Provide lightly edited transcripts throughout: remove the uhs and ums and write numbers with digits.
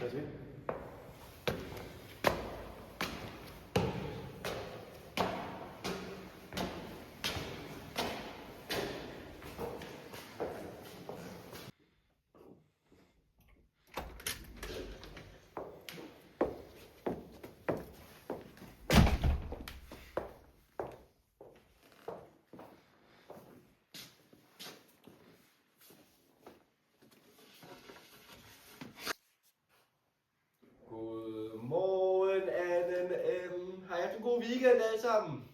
Lad os se. Godmorgen, Anne M. Har I haft en god weekend alle sammen?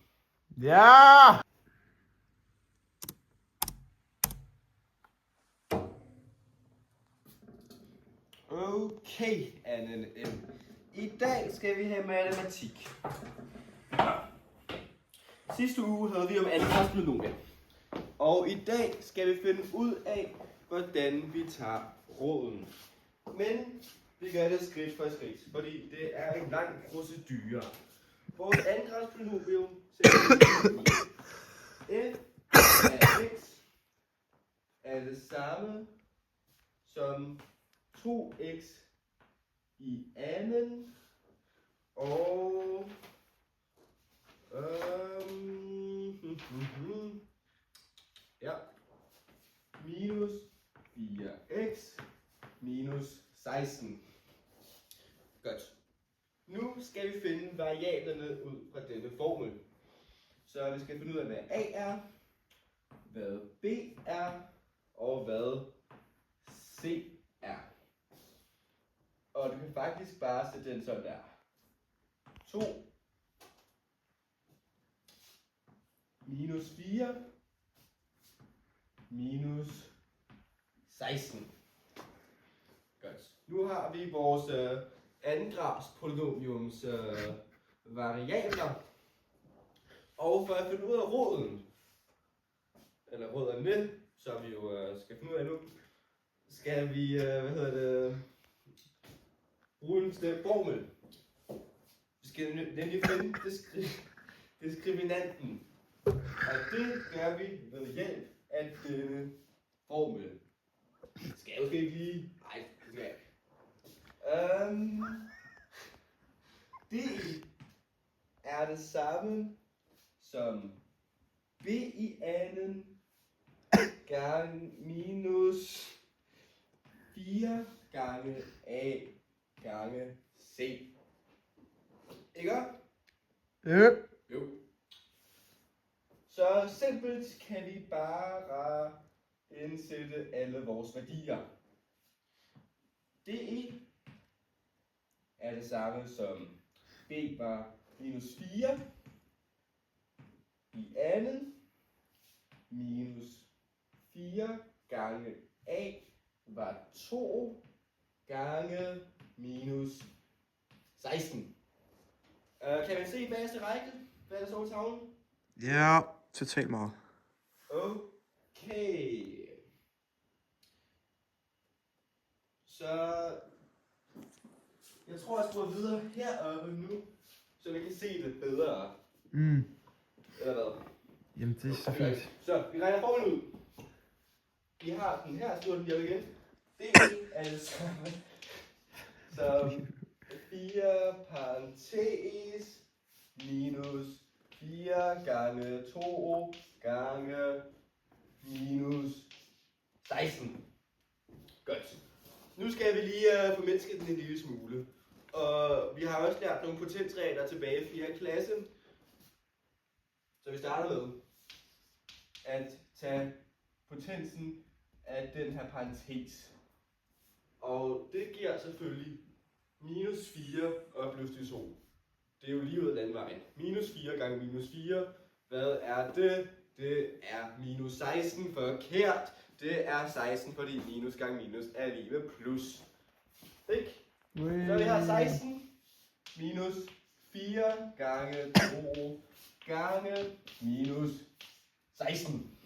Ja! Okay, Anne M. I dag skal vi have matematik. Sidste uge havde vi om andengradspolynomier. Og i dag skal vi finde ud af, hvordan vi tager roden. Men vi gør det skridt for skridt, fordi det er en lang procedure. Vores andengradspolynomium f af x er det samme som 2x i anden og ja, minus 4x minus 16. Godt. Nu skal vi finde variablerne ud fra denne formel. Så vi skal finde ud af, hvad a er, hvad b er, og hvad c er. Og du kan faktisk bare sætte den sådan der. 2 minus 4 minus 16. Godt. Nu har vi vores andengradspolynomiums variabler. Og for at finde ud af roden, eller roderne, som vi jo skal finde ud af nu, skal vi bruge en formel. Vi skal nemlig finde diskriminanten. Og det gør vi ved hjælp af denne formel. Skal jeg måske ikke lige... Nej, det skal jeg ikke. D er det samme som b i anden gange minus 4 gange a gange c. Ikke? Ja. Jo. Så simpelt kan vi bare indsætte alle vores værdier. DE er det samme som b var minus 4 i anden minus 4 gange a var 2 gange minus 16. Kan man se i bagerste række, hvad der står i tavlen? Ja, totalt meget. Okay. Så jeg tror, jeg skruer videre heroppe nu, så vi kan se det bedre. Eller hvad? Jamen, det er så fint. Så vi regner formlen ud. Vi har den her, skriver den lige igen. Det er det samme. Så 4 parentes minus 4 gange 2 gange minus 16. Godt. Nu skal vi lige formindske den en lille smule. Og vi har også lært nogle potensregler tilbage i 4. klasse. Så vi starter med at tage potensen af den her parentes. Og det giver selvfølgelig minus 4 opløst i 2. Det er jo lige ud af den anden vej. Minus 4 gange minus 4. Hvad er det? Det er minus 16. Forkert. Det er 16, fordi minus gange minus er lige med plus. Ikke? Så vi har 16 minus 4 gange 2 gange minus 16.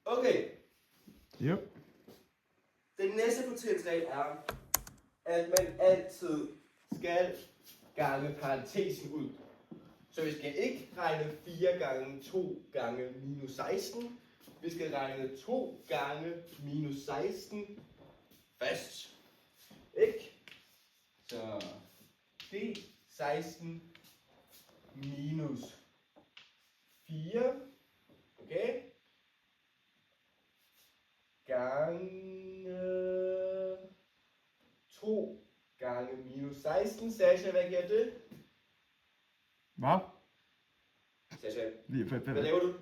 Okay. Yep. Den næste potensregel er, at man altid skal gange parentesen ud. Så vi skal ikke regne 4 gange 2 gange minus 16. Vi skal regne 2 gange minus 16 først. Ikke? D16 minus 4, okay, gange 2 gange minus 16. Sasha, hvad giver det? Hvad? Sasha, Hvad hvad laver du?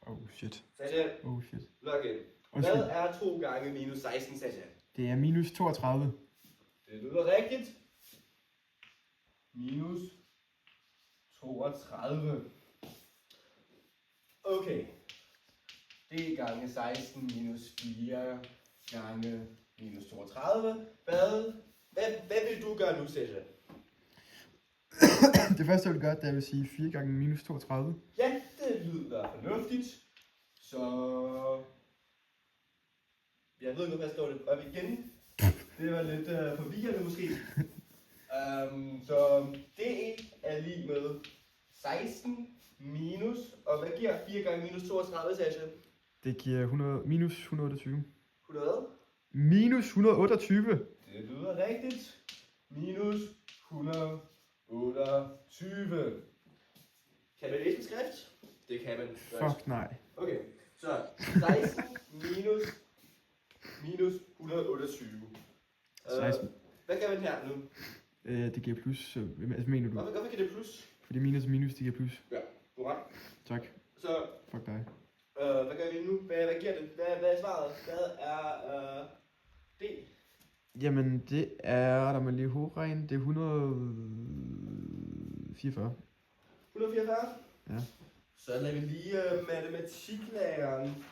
Oh shit. Sasha, Oh shit. log in. Undskyld. Hvad er 2 gange minus 16, Sasha? Det er minus 32. Det lyder rigtigt. Minus 32. Okay. Det er gange 16 minus 4 gange minus 32. Hvad vil du gøre nu, Sasha? Det første jeg vil gøre, det er, jeg vil sige 4 gange minus 32. Ja, det lyder fornuftigt. Så... Jeg ved ikke, om jeg står det op igen. Det var lidt forvirrende måske. Så det er lige med 16 minus, og hvad giver 4 gange minus 32, Sasha? Det giver 100, minus 128. 100? Minus 128? Det lyder rigtigt. Minus 128. Kan man læse en skrift? Det kan man. Fuck nej. Okay, så 16 minus 128. 16. Hvad gør man her nu? Det giver plus. Hvad mener du? Hvorfor giver det plus? Fordi minus og minus, det giver plus. Ja, du har ret. Tak. Så, Fuck dig. hvad gør vi nu? Hvad giver det? Hvad er svaret? Hvad er D? Jamen, det er, der må lige hovedregne, det er 144. 144? Ja. Så lader vi lige matematiklæreren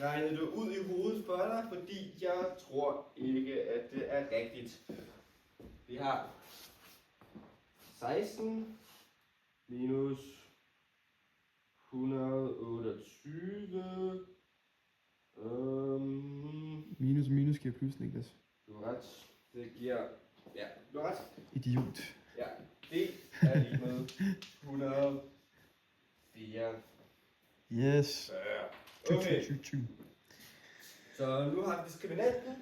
regne det ud i hovedet for dig, fordi jeg tror ikke, at det er rigtigt. Vi har 16 minus 128. Minus og minus giver plus, Niklas. Du har ret. Det giver... Ja, du har ret. Idiot. Ja, det er lige med 104. Yes. Okay, 20. så nu har vi diskriminanten.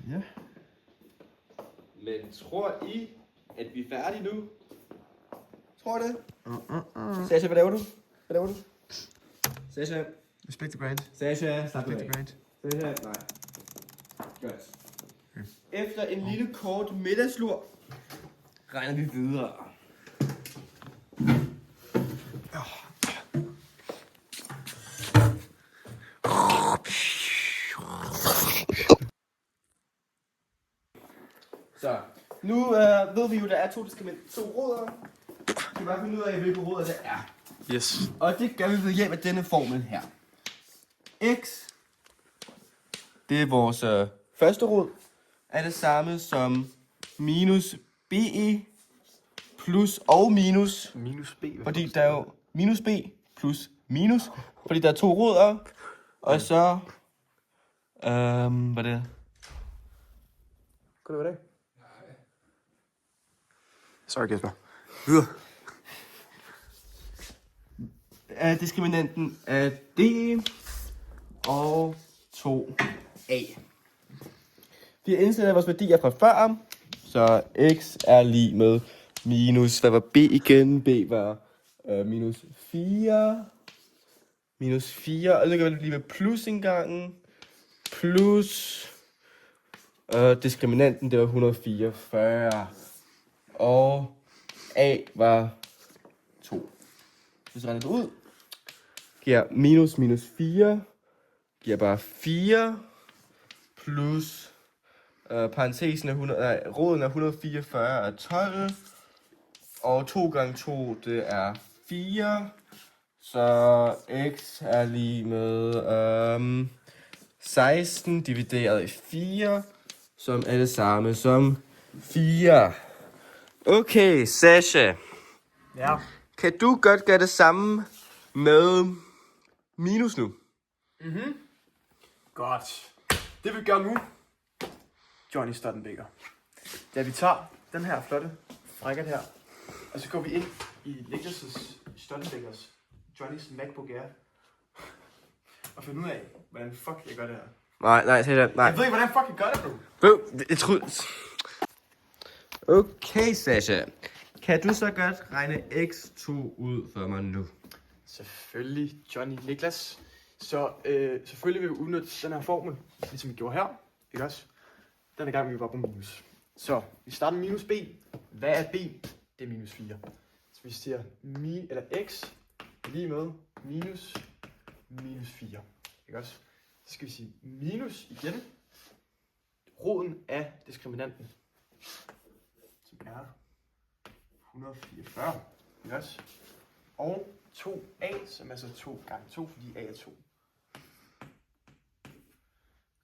Ja. Men tror I, at vi er færdige nu? Tror I det? Sasha, hvad laver du? Sasha. Respect the brand. Sasha, slap Respect the brand. Sasha, nej. Godt. Efter en lille kort middagslur, regner vi videre. Så, nu ved vi jo, at der er to råder. Vi kan bare finde ud af, hvilke råder det er. Yes. Og det gør vi ved hjælp af denne formel her. X, det er vores første rod, er det samme som minus BE plus og minus. Minus B. Fordi der er jo minus B plus minus. Fordi der er to roder. Og så... hvad er det? Kunne det være det? Sorry, Kasper. Videre. Diskriminanten er D og 2A. Vi har indstillet vores værdier fra før, så x er lige med minus, hvad var b igen? B var minus 4. Minus 4, og så kan vi lige med plus en gang. Plus diskriminanten, det var 144. Og A var 2. Hvis jeg regner det ud, giver minus 4, giver bare 4, plus parentesen er 100, nej, roden er 144 er 12, og 2 gange 2, det er 4, så x er lige med 16 divideret i 4, som er det samme som 4. Okay, Sasha. Ja. Kan du godt gøre det samme med minus nu? Godt. Det vi gør nu, Johnny Stottenbecker, da vi tager den her flotte frækket her, og så går vi ind i Niklas' Stottenbeckers, Johnnys MacBook Air, og finder ud af, hvordan fuck jeg gør det her. Nej, Sasha, nej. Jeg ved ikke, hvordan fuck jeg gør det, bro. Bro, jeg troede... Okay, Sasha. Kan du så godt regne x2 ud for mig nu? Selvfølgelig, Johnny Niklas. Så selvfølgelig vil vi udnytte den her formel, ligesom vi gjorde her. Ikke også? Den gang vi var på minus. Så vi starter med minus b. Hvad er b? Det er minus 4. Så vi siger x er lige med minus 4. Ikke også? Så skal vi sige minus igen. Roden af diskriminanten. Som er 144. Ikke også? Og 2a, som er så 2 gange 2, fordi a er 2.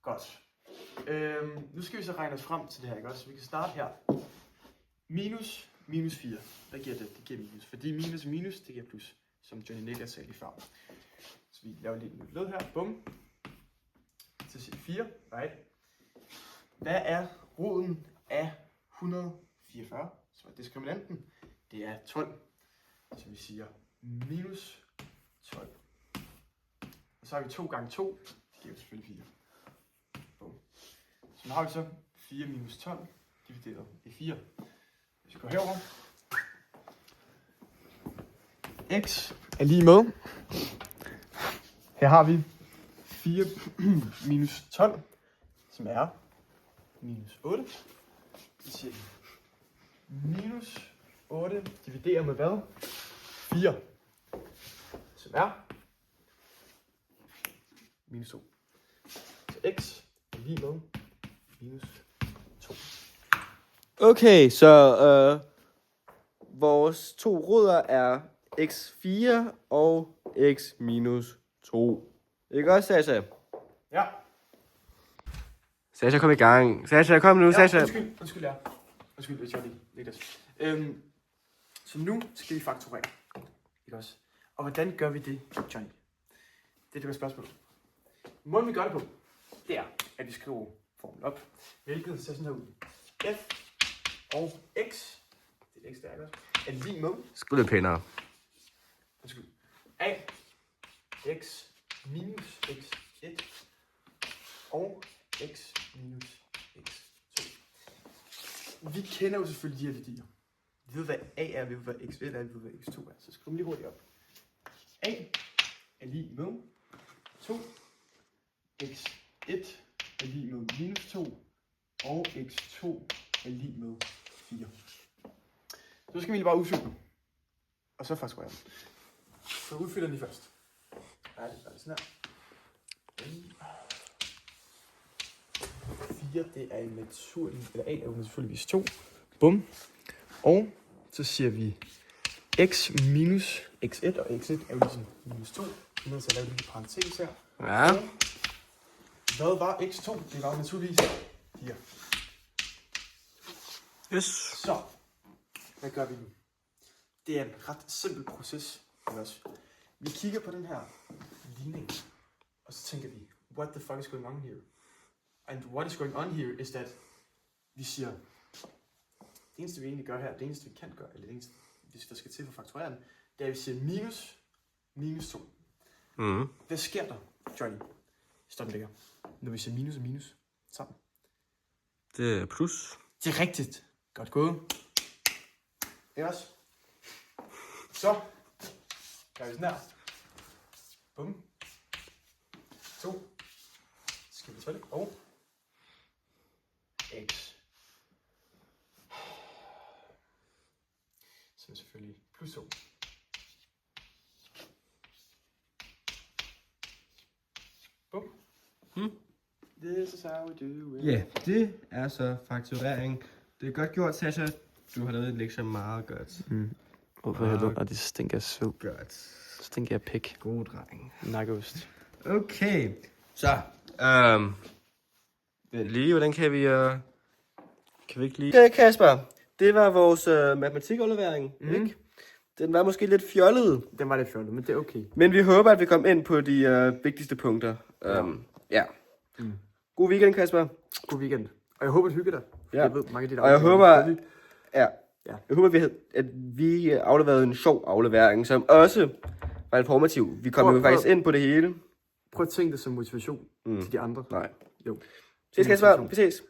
Godt. Nu skal vi så regne os frem til det her, ikke også? Vi kan starte her. Minus 4. Hvad giver det? Det giver minus. Fordi minus minus, det giver plus. Som Johnny Niklas sagde lige før. Så vi laver lige et led her. Bum. Så siger 4. Right. Hvad er roden af 144? Så er diskriminanten. Det er 12. Så vi siger minus 12. Og så har vi 2 gange 2. Det giver selvfølgelig 4. Bum. Så nu har vi så 4 minus 12 divideret i 4. Hvis vi går herover. X er lige med. Her har vi 4 minus 12, som er minus 8. Så siger vi minus 8 dividerer med hvad? 4. Som er minus 2. Så x er lige med minus 2. Okay, så vores to rødder er x4 og x minus 2. Ikke også, Sasha? Ja. Sasha, kom i gang. Sasha, kom nu, Sasha. Undskyld, ja. Undskyld, Johnny. Niklas. Så nu skal vi fakturere. Ikke også? Og hvordan gør vi det, Johnny? Det er det spørgsmål. Måden vi gør det på, det er, at vi skriver formlen op. Hvilket ser sådan her ud. F og x, det er x der, ikke også? Er lige med. Skriv lidt pænere. Undskyld. A, x minus x1 og x minus x2. Vi kender jo selvfølgelig de her værdier. Vi ved, hvad a er, vi ved, hvad x1 er, vi ved, hvad x2 er. Så skriv dem lige hurtigt op. A er lige med 2. x1 er lige med minus 2. Og x2 er lige med 4. Så skal vi lige bare udfylde dem. Og så fakturere dem. Så udfylder den lige først. Ja, det er sådan her. 4, det er en naturlig, eller A er jo naturligvis 2. Bum. Og så siger vi x minus x1, og x1 er jo ligesom minus 2. Så laver vi lige parentes her. Ja. Og hvad var x2? Det var naturligvis 4. Yes. Så, hvad gør vi nu? Det er en ret simpel proces. Vi kigger på den her ligning, og så tænker vi, what the fuck is going on here? And what is going on here is that vi siger, det eneste vi egentlig gør her, det eneste vi kan gøre, eller det eneste, hvis der skal til for at fakturere den, det er, at vi siger minus 2. Mm. Hvad sker der, Johnny? Stop den ligger. Når vi siger minus og minus sammen. Det er plus. Det er rigtigt. Godt gået. Ikke også? Så gør vi sådan her. Bum. 2. Skal vi 12. Og x. Som er selvfølgelig plus 2. Bum. This is how we do it. Ja, det er så fakturering. Det er godt gjort, Sasha. Du har lavet en lektie meget godt. Hvorfor helvede? Og det stinker af sved. Godt. Stinker af pik. God dreng. Nakkeost. Okay. Så, lige, hvordan kan vi, kan vi ikke lige... Okay, Kasper. Det var vores matematikaflevering, ikke? Den var måske lidt fjollet. Den var lidt fjollet, men det er okay. Men vi håber, at vi kom ind på de vigtigste punkter. Ja. God weekend, Kasper. God weekend. Og jeg håber, du hygger dig. Ja. Jeg ved, mange af de der Og jeg håber, Ja. jeg håber, at vi afleverede en sjov aflevering, som også var informativ. Vi kom jo faktisk ind på det hele. Prøv at tænke det som motivation til de andre. Nej. Jo. Ses, Kasper. Vi ses.